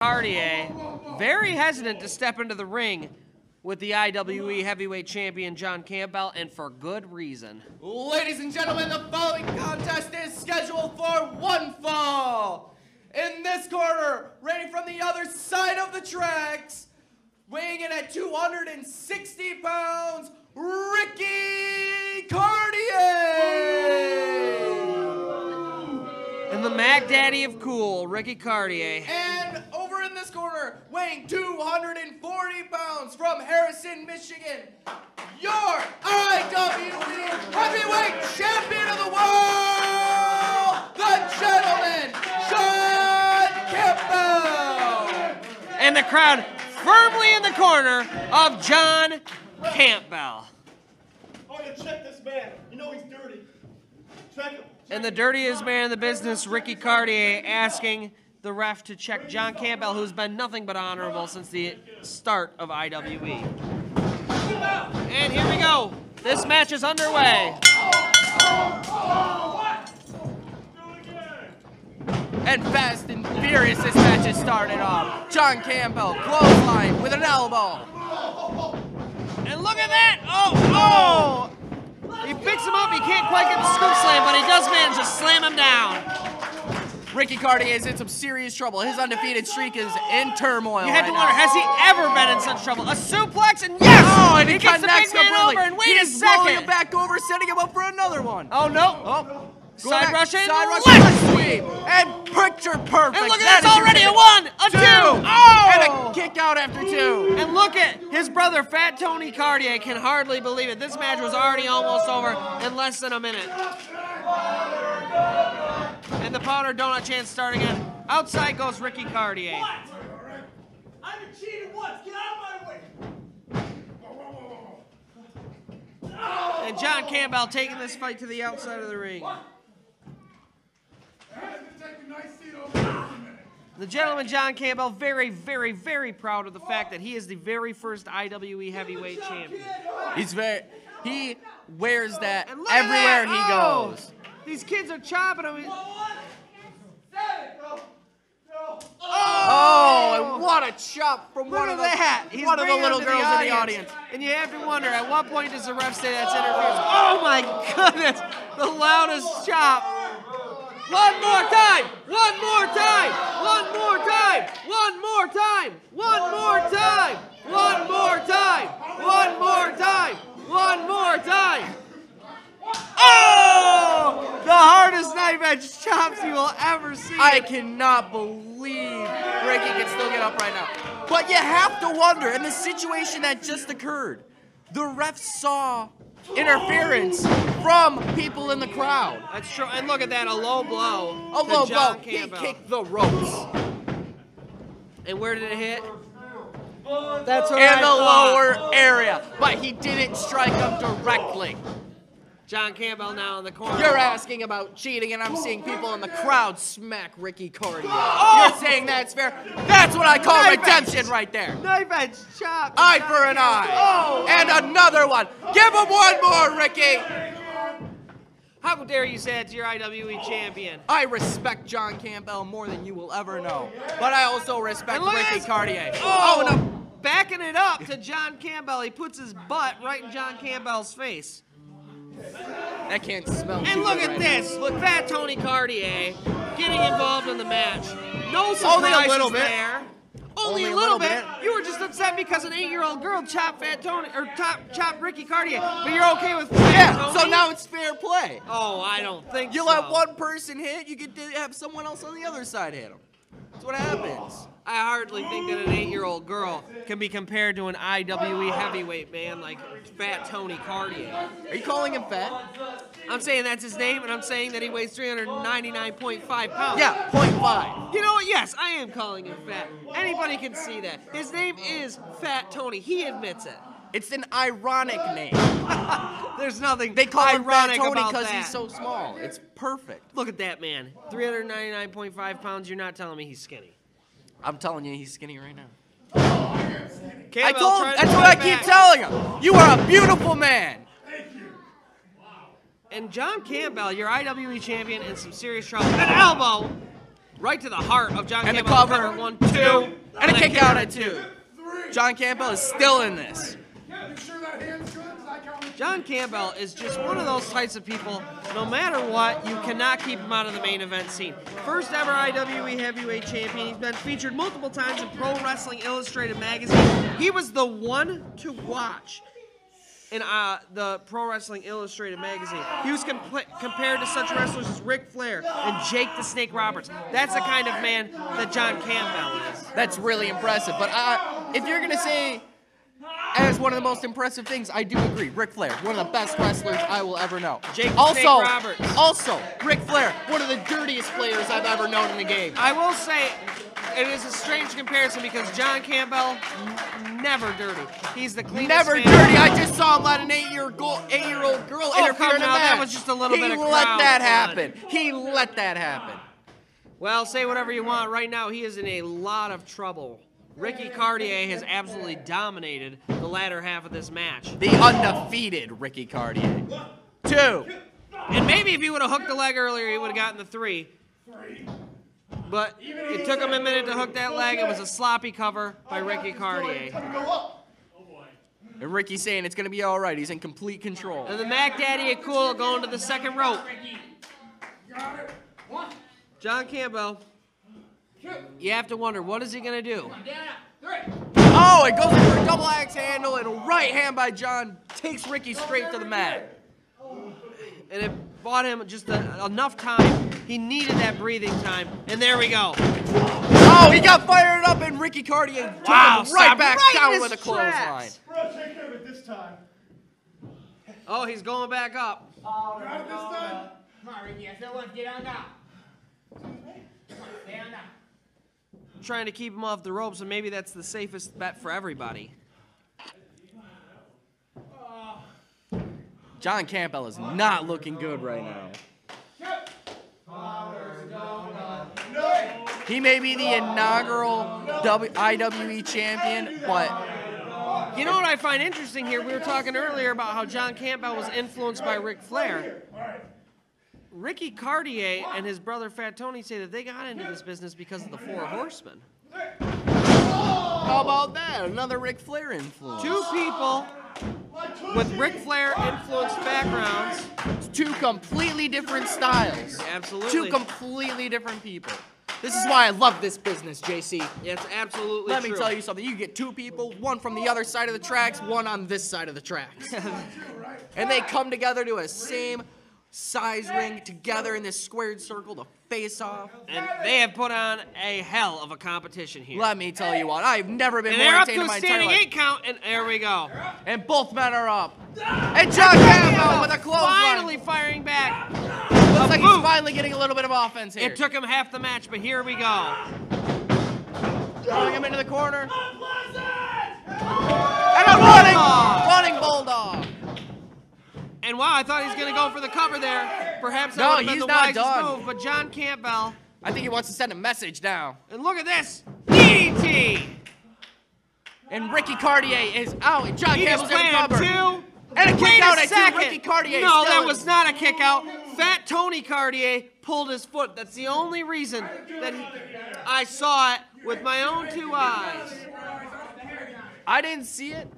Caurdiea, very hesitant to step into the ring with the IWE heavyweight champion John Campbell, and for good reason. Ladies and gentlemen, the following contest is scheduled for one fall. In this corner, ready from the other side of the tracks, weighing in at 260 pounds, Ricky Caurdiea! And the Mac Daddy of cool, Ricky Caurdiea. And over in this corner, weighing 240 pounds from Harrison, Michigan, your IWE heavyweight champion of the world, the gentleman, John Campbell! And the crowd firmly in the corner of John Campbell. Oh, yeah, check this man. You know he's dirty. Check him. And the dirtiest man in the business, Ricky Caurdiea, asking the ref to check John Campbell, who's been nothing but honorable since the start of IWE. And here we go. This match is underway. And fast and furious, this match has started off. John Campbell, clothesline with an elbow. And look at that! Oh! He picks him up, he can't quite get the scoop slam, but he does manage to slam him down. Ricky Caurdiea is in some serious trouble. His undefeated streak is in turmoil. You had to right wonder, now. has he ever been in such trouble? A suplex, and yes! Oh, and he gets the big man over, and wait a He's rolling him second. back over, setting him up for another one. Oh, no. Oh. Side rush in, side rush, leg sweep, and picture perfect. And look That at this, is already a your 1, a 2. Oh! And a kick out after 2. And look at his brother, Fat Tony Caurdiea, can hardly believe it. This match was already almost over in less than a minute. And the powder donut chant starting again. Outside goes Ricky Caurdiea. I've been cheated once. Get out of my way. And John Campbell taking this fight to the outside of the ring. The gentleman, John Campbell, very, very, very proud of the fact that he is the very first IWE heavyweight champion. He wears that And look everywhere at that. he Oh! goes. These kids are chopping him. Oh, and what a chop from Look one at of the that. He's one of the bringing little him to girls in the audience. And you have to wonder, at what point does the ref say that's interference? Oh my goodness, the loudest chop. One more time, one more time, one more time, one more time, one more time, one more time, one more time, one more time. Oh! The hardest knife edge chops you will ever see. I cannot believe Ricky can still get up right now. But you have to wonder, in the situation that just occurred, the ref saw interference from people in the crowd. That's true. And look at that, a low blow. A low to blow. John He Campbell. kicked the ropes. And where did it hit? That's what In I the thought. lower area. But he didn't strike him directly. John Campbell now in the corner. You're asking about cheating, and I'm seeing people in the crowd smack Ricky Caurdiea. Oh! You're saying that's fair? That's what I call Knife redemption edge. right there. Knife edge chop. Eye for an eye. Oh! And another one. Give him one more, Ricky. How dare you say it's your IWE champion? I respect John Campbell more than you will ever know. But I also respect And look at Ricky this. Caurdiea. Oh, no. Backing it up to John Campbell. He puts his butt right in John Campbell's face. That can't smell And too look good at right this. Look, Fat Tony Caurdiea getting involved in the match. No Only a surprises little bit. there. Only a little bit. You were just upset because an 8-year-old girl chopped Fat Tony or chopped Ricky Caurdiea, but you're okay with Fat Yeah, Tony? so now it's fair play. Oh, I don't think You so. let one person hit, you get to have someone else on the other side hit him. That's what happens. I hardly think that an 8-year-old girl can be compared to an IWE heavyweight man like Fat Tony Caurdiea. Are you calling him fat? I'm saying that's his name, and I'm saying that he weighs 399.5 pounds. Yeah, 0.5. You know what? Yes, I am calling him fat. Anybody can see that. His name is Fat Tony. He admits it. It's an ironic name. There's nothing They call him Fat ironic Tony about because that. he's so small. It's perfect. Look at that man. 399.5 pounds. You're not telling me he's skinny. I'm telling you, he's skinny right now. Campbell That's what I keep telling him. You are a beautiful man. And John Campbell, your IWE champion, in some serious trouble. An elbow. Right to the heart of John And the Campbell. cover. 1, 2. And a kick out at 2. John Campbell is still in this. John Campbell is just one of those types of people, no matter what, you cannot keep him out of the main event scene. First ever IWE heavyweight champion. He's been featured multiple times in Pro Wrestling Illustrated magazine. He was the one to watch in the Pro Wrestling Illustrated magazine. He was compared to such wrestlers as Ric Flair and Jake the Snake Roberts. That's the kind of man that John Campbell is. That's really impressive. But if you're going to say as one of the most impressive things, I do agree. Ric Flair, one of the best wrestlers I will ever know. Jake the Snake Roberts. Also, Ric Flair, one of the dirtiest players I've ever known in the game. I will say, it is a strange comparison because John Campbell, never dirty. He's the cleanest Never man. dirty. I just saw him let an 8-year-old girl interfere in a match. That was just a little bit of crowd He let that fun. happen. He let that happen. Well, say whatever you want. Right now, he is in a lot of trouble. Ricky Caurdiea has absolutely dominated the latter half of this match. The undefeated Ricky Caurdiea. 2. And maybe if he would have hooked the leg earlier, he would have gotten the 3. But it took him a minute to hook that leg. It was a sloppy cover by Ricky Caurdiea. And Ricky's saying it's going to be all right. He's in complete control. And the Mac Daddy and Cool going to the second rope. John Campbell, you have to wonder, what is he going to do? Oh, it goes in for a double axe handle, and a right hand by John takes Ricky straight to the mat. And it bought him just enough time. He needed that breathing time. And there we go. Oh, he got fired up, and Ricky Caurdiea took him right back down with a clothesline. Bro, take care of it this time. Oh, he's going back up. Got it this time? Come on, Ricky. I still want to get on now. Come on, stay on now. Trying to keep him off the ropes, and maybe that's the safest bet for everybody. John Campbell is not looking good right now. He may be the inaugural IWE champion, but You know what I find interesting here? We were talking earlier about how John Campbell was influenced by Ric Flair. Ricky Caurdiea and his brother Fat Tony say that they got into this business because of the Four Horsemen. how about that? Another Ric Flair influence. Two people with Ric Flair influenced backgrounds. Two completely different styles. Absolutely. Two completely different people. This is why I love this business, JC. It's absolutely Let true. me tell you something. You get two people, one from the other side of the tracks, one on this side of the tracks. And they come together to a same size ring together in this squared circle to face off. And they have put on a hell of a competition here. Let me tell you what, I've never been And more they're up entertained to in a my entire standing life. 8 count, and there we go. And both men are up. And John Campbell with a clothesline. Finally firing back. Looks like he's boot. finally getting a little bit of offense here. It took him half the match, but here we go. Throwing him into the corner. And a running bulldog. And wow, I thought he was going to go for the cover there. Perhaps that No, would have been he's the not wisest done. move, but John Campbell, I think he wants to send a message now. and look at this, DDT. And Ricky Caurdiea is out. And John He just Campbell's in the planted cover. two. And a kick Wait out a at two. second. Ricky Caurdiea. No, still that in- was not a kick out. Fat Tony Caurdiea pulled his foot. That's the only reason that I saw it with my own 2 eyes. I didn't see it.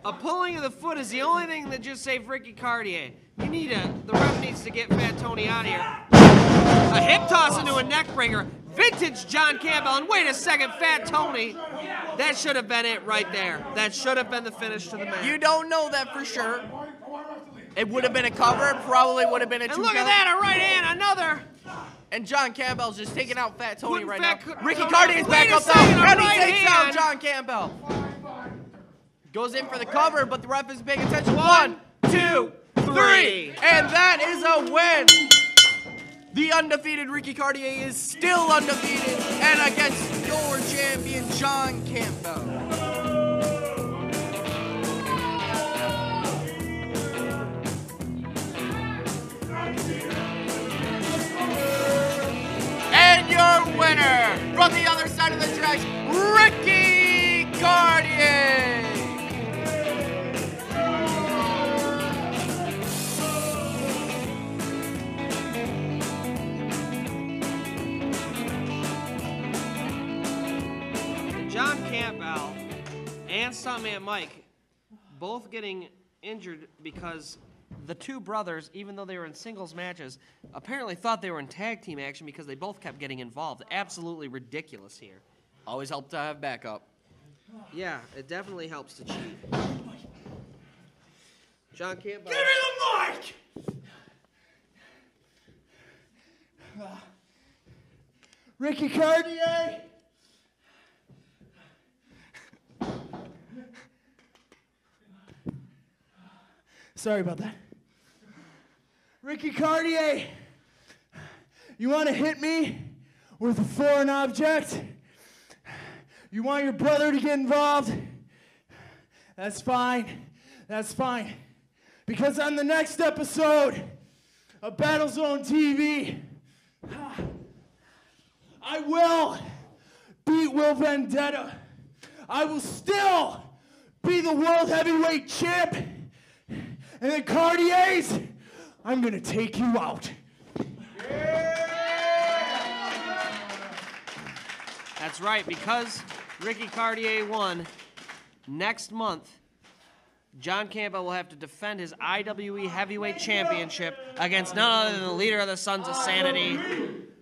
A pulling of the foot is the only thing that just saved Ricky Caurdiea. The ref needs to get Fat Tony out of here. A hip toss into a neck breaker. Vintage John Campbell. And wait a second, Fat Tony. That should have been it right there. That should have been the finish to the match. You don't know that for sure. It would have been a cover. It probably would have been a And 2 look at count. that, a right hand, another. And John Campbell's just taking out Fat Tony Putting right Fat now. Co- Ricky Wait Caurdiea's a back up though. second, a And he right takes hand. out John Campbell. Goes in for the cover, but the ref is paying attention. 1, 2, 3. And that is a win. The undefeated Ricky Caurdiea is still undefeated and against your champion, John Campbell. And your winner from the other side of the tracks, Ricky Caurdiea. John Campbell and Stuntman Mike both getting injured because the two brothers, even though they were in singles matches, apparently thought they were in tag team action because they both kept getting involved. Absolutely ridiculous here. Always help to have backup. Yeah, it definitely helps to cheat. John Campbell. Give me the mic! Ricky Caurdiea. Sorry about that. Ricky Caurdiea, you want to hit me with a foreign object? You want your brother to get involved? That's fine. That's fine. Because on the next episode of BattleZone TV, I will beat Will Vendetta. I will still be the world heavyweight champ. And then Caurdiea's, I'm gonna take you out. That's right, because Ricky Caurdiea won, next month, John Campbell will have to defend his IWE Heavyweight Championship against none other than the leader of the Sons of Sanity,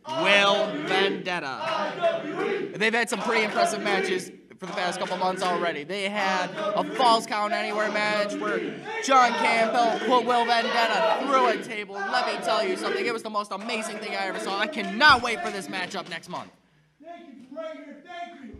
Will Vendetta. They've had some pretty impressive matches for the past couple months already. They had a Falls Count Anywhere match where John Campbell put Will Vendetta through a table. Let me tell you something, it was the most amazing thing I ever saw. I cannot wait for this matchup next month. Thank you, right here. Thank you.